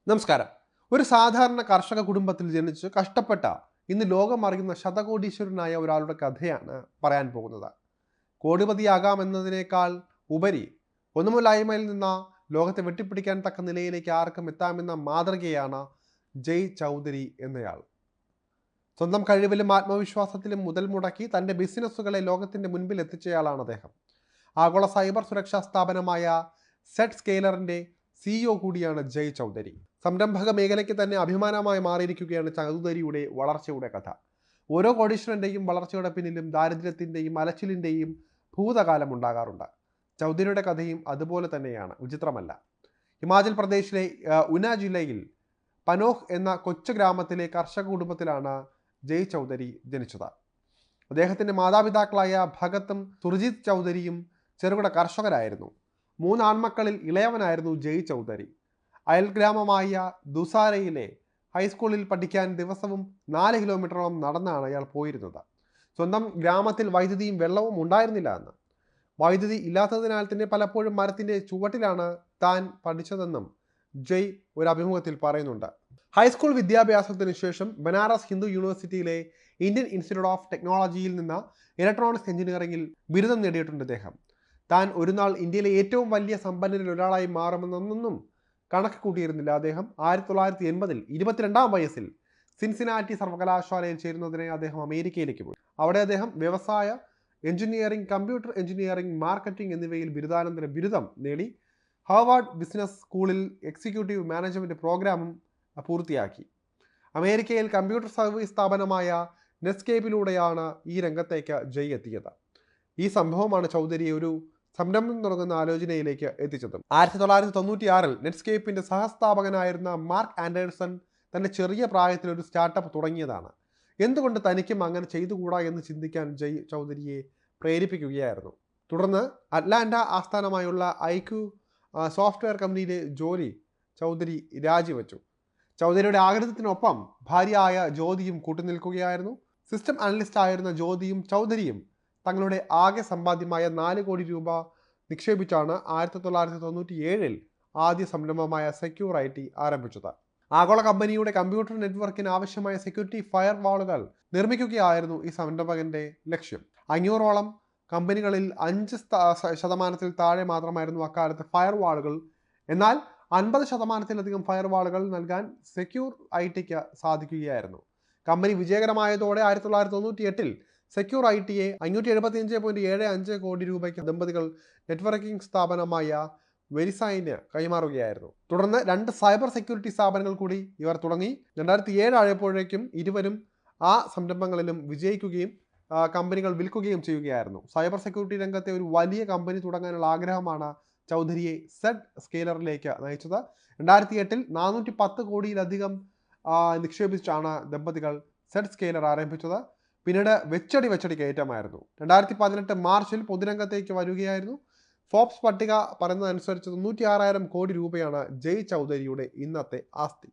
നമസ്കാരം. ഒരു സാധാരണ കർഷക കുടുംബത്തിൽ ജനിച്ച് കഷ്ടപ്പെട്ട ഇന്ന് ലോകം അറിയുന്ന ശതകോടീശ്വരനായ ഒരാളുടെ കഥയാണ് പറയാൻ പോകുന്നത്. കോടിപതിയാകാമെന്നതിനേക്കാൾ ഉപരി ഒന്നുമില്ലായ്മയിൽ നിന്ന് ലോകത്തെ വെട്ടിപ്പിടിക്കാൻ തക്ക നിലയിലേക്ക് ആർക്കും എത്താമെന്ന മാതൃകയാണ് ജയ് ചൗധരി എന്നയാൾ. സ്വന്തം കഴിവിലും ആത്മവിശ്വാസത്തിലും മുതൽ മുടക്കി തൻ്റെ ബിസിനസ്സുകളെ ലോകത്തിൻ്റെ മുൻപിൽ എത്തിച്ചയാളാണ് അദ്ദേഹം. ആഗോള സൈബർ സുരക്ഷാ സ്ഥാപനമായ സെറ്റ് സ്കെയിലറിൻ്റെ CEO കൂടിയാണ് ജയ് ചൗധരി. സംരംഭക മേഖലയ്ക്ക് തന്നെ അഭിമാനമായി മാറിയിരിക്കുകയാണ് ചൗധരിയുടെ വളർച്ചയുടെ കഥ. ഓരോ കോടീശ്വരൻ്റെയും വളർച്ചയുടെ പിന്നിലും ദാരിദ്ര്യത്തിൻ്റെയും അലച്ചിലിൻ്റെയും ഭൂതകാലം ഉണ്ടാകാറുണ്ട്. ചൗധരിയുടെ കഥയും അതുപോലെ തന്നെയാണ്, വിചിത്രമല്ല. ഹിമാചൽ പ്രദേശിലെ ഉന ജില്ലയിൽ പനോഹ് എന്ന കൊച്ചു ഗ്രാമത്തിലെ കർഷക കുടുംബത്തിലാണ് ജയ് ചൗധരി ജനിച്ചത്. അദ്ദേഹത്തിൻ്റെ മാതാപിതാക്കളായ ഭഗത്തും സുർജിത് ചൗധരിയും ചെറുകിട കർഷകരായിരുന്നു. 3 ആൺമക്കളിൽ ഇളയവനായിരുന്നു ജയ് ചൗധരി. അയൽഗ്രാമമായ ദുസാരയിലെ ഹൈസ്കൂളിൽ പഠിക്കാൻ ദിവസവും 4 കിലോമീറ്ററോളം നടന്നാണ് അയാൾ പോയിരുന്നത്. സ്വന്തം ഗ്രാമത്തിൽ വൈദ്യുതിയും വെള്ളവും ഉണ്ടായിരുന്നില്ല എന്ന്. വൈദ്യുതി ഇല്ലാത്തതിനാൽ തന്നെ പലപ്പോഴും മരത്തിൻ്റെ ചുവട്ടിലാണ് താൻ പഠിച്ചതെന്നും ജയ് ഒരു അഭിമുഖത്തിൽ പറയുന്നുണ്ട്. ഹൈസ്കൂൾ വിദ്യാഭ്യാസത്തിന് ശേഷം ബനാറസ് ഹിന്ദു യൂണിവേഴ്സിറ്റിയിലെ ഇന്ത്യൻ ഇൻസ്റ്റിറ്റ്യൂട്ട് ഓഫ് ടെക്നോളജിയിൽ നിന്ന് ഇലക്ട്രോണിക്സ് എഞ്ചിനീയറിംഗിൽ ബിരുദം നേടിയിട്ടുണ്ട് അദ്ദേഹം. താൻ ഒരു നാൾ ഇന്ത്യയിലെ ഏറ്റവും വലിയ സമ്പന്നരിൽ ഒരാളായി മാറുമെന്നൊന്നും കണക്ക് കൂട്ടിയിരുന്നില്ല അദ്ദേഹം. 1980-ൽ 22-ാം വയസ്സിൽ സിൻസിനാറ്റി സർവകലാശാലയിൽ ചേരുന്നതിനായി അദ്ദേഹം അമേരിക്കയിലേക്ക് പോയി. അവിടെ അദ്ദേഹം വ്യവസായ എഞ്ചിനീയറിംഗ്, കമ്പ്യൂട്ടർ എഞ്ചിനീയറിംഗ്, മാർക്കറ്റിംഗ് എന്നിവയിൽ ബിരുദാനന്തര ബിരുദം നേടി. ഹാർവാർഡ് ബിസിനസ് സ്കൂളിൽ എക്സിക്യൂട്ടീവ് മാനേജ്മെൻറ്റ് പ്രോഗ്രാമും പൂർത്തിയാക്കി. അമേരിക്കയിൽ കമ്പ്യൂട്ടർ സർവീസ് സ്ഥാപനമായ നെറ്റ്സ്കേപ്പിലൂടെയാണ് ഈ രംഗത്തേക്ക് ജയ് എത്തിയത്. ഈ സംഭവമാണ് ചൗധരിയെ ഒരു സംരംഭം തുടങ്ങുന്ന ആലോചനയിലേക്ക് എത്തിച്ചത്. 1996-ൽ നെറ്റ്സ്കേപ്പിൻ്റെ സഹസ്ഥാപകനായിരുന്ന മാർക്ക് ആൻഡേഴ്സൺ തൻ്റെ ചെറിയ പ്രായത്തിൽ ഒരു സ്റ്റാർട്ടപ്പ് തുടങ്ങിയതാണ്. എന്തുകൊണ്ട് തനിക്കും അങ്ങനെ ചെയ്തുകൂടാ എന്ന് ചിന്തിക്കാൻ ജയ് ചൗധരിയെ പ്രേരിപ്പിക്കുകയായിരുന്നു. തുടർന്ന് അറ്റ്ലാന്റ ആസ്ഥാനമായുള്ള ഐക്യു സോഫ്റ്റ്വെയർ കമ്പനിയിലെ ജോലി ചൗധരി രാജിവെച്ചു. ചൗധരിയുടെ ആഗ്രഹത്തിനൊപ്പം ഭാര്യയായ ജ്യോതിയും കൂട്ടുനിൽക്കുകയായിരുന്നു. സിസ്റ്റം അനലിസ്റ്റ് ആയിരുന്ന ജ്യോതിയും ചൗധരിയും തങ്ങളുടെ ആകെ സമ്പാദ്യമായ 4 കോടി രൂപ നിക്ഷേപിച്ചാണ് 1997-ൽ ആദ്യ സംരംഭമായ സെക്യൂർ IT ആരംഭിച്ചത്. ആഗോള കമ്പനിയുടെ കമ്പ്യൂട്ടർ നെറ്റ്വർക്കിന് ആവശ്യമായ സെക്യൂരിറ്റി ഫയർ വാളുകൾ നിർമ്മിക്കുകയായിരുന്നു ഈ സംരംഭകൻ്റെ ലക്ഷ്യം. 500ഓളം കമ്പനികളിൽ 5% താഴെ മാത്രമായിരുന്നു അക്കാലത്ത് ഫയർ വാളുകൾ. എന്നാൽ 50%-ലധികം ഫയർ വാളുകൾ നൽകാൻ സെക്യൂർ ITക്ക് സാധിക്കുകയായിരുന്നു. കമ്പനി വിജയകരമായതോടെ 1998-ൽ സെക്യൂർ ITയെ 575.75 കോടി രൂപയ്ക്ക് ദമ്പതികൾ നെറ്റ്വർക്കിംഗ് സ്ഥാപനമായ വെരിസൈന് കൈമാറുകയായിരുന്നു. തുടർന്ന് 2 സൈബർ സെക്യൂരിറ്റി സ്ഥാപനങ്ങൾ കൂടി ഇവർ തുടങ്ങി. 2007 ആയപ്പോഴേക്കും ഇരുവരും ആ സംരംഭങ്ങളിലും വിജയിക്കുകയും കമ്പനികൾ വിൽക്കുകയും ചെയ്യുകയായിരുന്നു. സൈബർ സെക്യൂരിറ്റി രംഗത്തെ ഒരു വലിയ കമ്പനി തുടങ്ങാനുള്ള ആഗ്രഹമാണ് ചൗധരിയെ സെറ്റ് സ്കെയിലറിലേക്ക് നയിച്ചത്. 2008-ൽ 410 കോടിയിലധികം നിക്ഷേപിച്ചാണ് ദമ്പതികൾ സെറ്റ് സ്കെയിലർ ആരംഭിച്ചത്. പിന്നീട് വെച്ചടി കയറ്റമായിരുന്നു. 2018 മാർച്ചിൽ പൊതുരംഗത്തേക്ക് വരികയായിരുന്നു. ഫോബ്സ് പട്ടിക പറയുന്നതനുസരിച്ച് 96,000 കോടി രൂപയാണ് ജയ് ചൗധരിയുടെ ഇന്നത്തെ ആസ്തി.